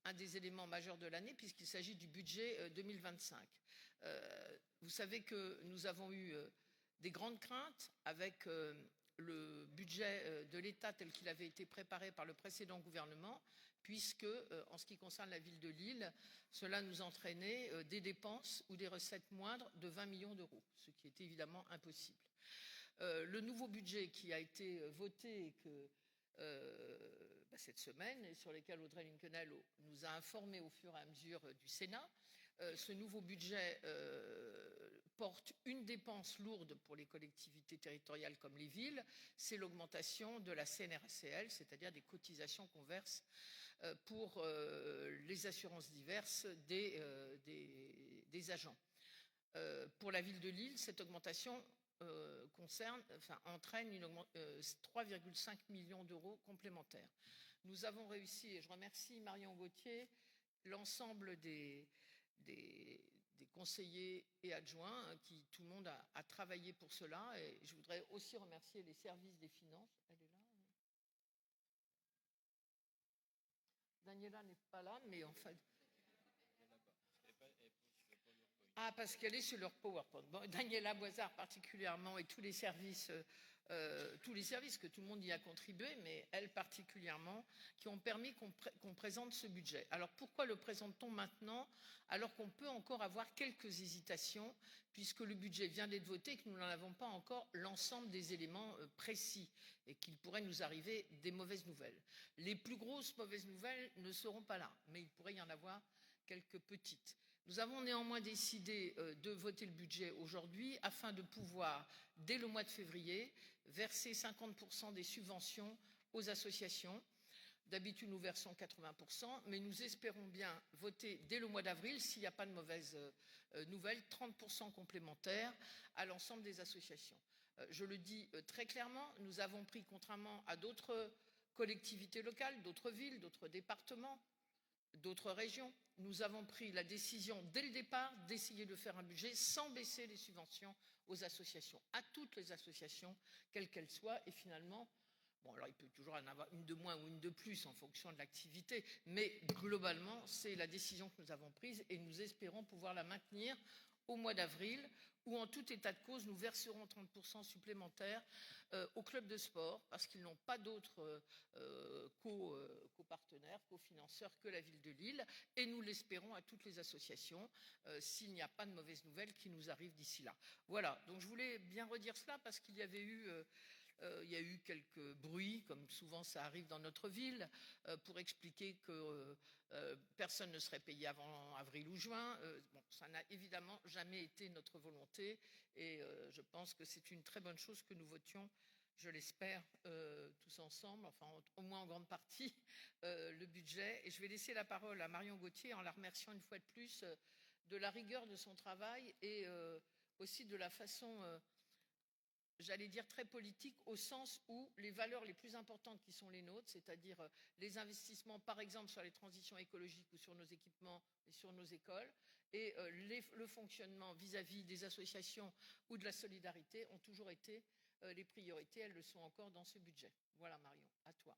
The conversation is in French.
un des éléments majeurs de l'année puisqu'il s'agit du budget 2025. Vous savez que nous avons eu des grandes craintes avec le budget de l'État tel qu'il avait été préparé par le précédent gouvernement, puisque, en ce qui concerne la ville de Lille, cela nous entraînait des dépenses ou des recettes moindres de 20 millions d'euros, ce qui était évidemment impossible. Le nouveau budget qui a été voté et que cette semaine et sur lesquels Audrey Linkenheld nous a informés au fur et à mesure du Sénat. Ce nouveau budget porte une dépense lourde pour les collectivités territoriales comme les villes, c'est l'augmentation de la CNRACL, c'est-à-dire des cotisations qu'on verse pour les assurances diverses des agents. Pour la ville de Lille, cette augmentation entraîne 3,5 millions d'euros complémentaires. Nous avons réussi, et je remercie Marion Gauthier, l'ensemble des conseillers et adjoints, qui tout le monde a travaillé pour cela. Et je voudrais aussi remercier les services des finances. Elle est là. Daniela n'est pas là, mais en fait. Ah, parce qu'elle est sur leur PowerPoint. Bon, Daniela Boisard particulièrement et tous les services que tout le monde y a contribué, mais elle particulièrement, qui ont permis qu'on présente ce budget. Alors pourquoi le présente-t-on maintenant alors qu'on peut encore avoir quelques hésitations puisque le budget vient d'être voté et que nous n'en avons pas encore l'ensemble des éléments précis et qu'il pourrait nous arriver des mauvaises nouvelles. Les plus grosses mauvaises nouvelles ne seront pas là, mais il pourrait y en avoir quelques petites. Nous avons néanmoins décidé de voter le budget aujourd'hui afin de pouvoir, dès le mois de février, verser 50% des subventions aux associations. D'habitude, nous versons 80%, mais nous espérons bien voter dès le mois d'avril, s'il n'y a pas de mauvaises nouvelles, 30% complémentaires à l'ensemble des associations. Je le dis très clairement, nous avons pris, contrairement à d'autres collectivités locales, d'autres villes, d'autres départements, d'autres régions, nous avons pris la décision dès le départ d'essayer de faire un budget sans baisser les subventions aux associations, à toutes les associations, quelles qu'elles soient. Et finalement, bon, alors il peut toujours en avoir une de moins ou une de plus en fonction de l'activité, mais globalement, c'est la décision que nous avons prise et nous espérons pouvoir la maintenir au mois d'avril, où en tout état de cause, nous verserons 30% supplémentaires aux clubs de sport, parce qu'ils n'ont pas d'autres copartenaires, cofinanceurs que la ville de Lille, et nous l'espérons à toutes les associations, s'il n'y a pas de mauvaises nouvelles qui nous arrivent d'ici là. Voilà, donc je voulais bien redire cela, parce qu'il y avait eu... il y a eu quelques bruits, comme souvent ça arrive dans notre ville, pour expliquer que personne ne serait payé avant avril ou juin. Bon, ça n'a évidemment jamais été notre volonté et je pense que c'est une très bonne chose que nous votions, je l'espère, tous ensemble, enfin au moins en grande partie, le budget. Et je vais laisser la parole à Marion Gauthier en la remerciant une fois de plus de la rigueur de son travail et aussi de la façon... j'allais dire très politique, au sens où les valeurs les plus importantes qui sont les nôtres, c'est-à-dire les investissements, par exemple, sur les transitions écologiques ou sur nos équipements et sur nos écoles, et le fonctionnement vis-à-vis des associations ou de la solidarité ont toujours été les priorités. Elles le sont encore dans ce budget. Voilà, Marion, à toi.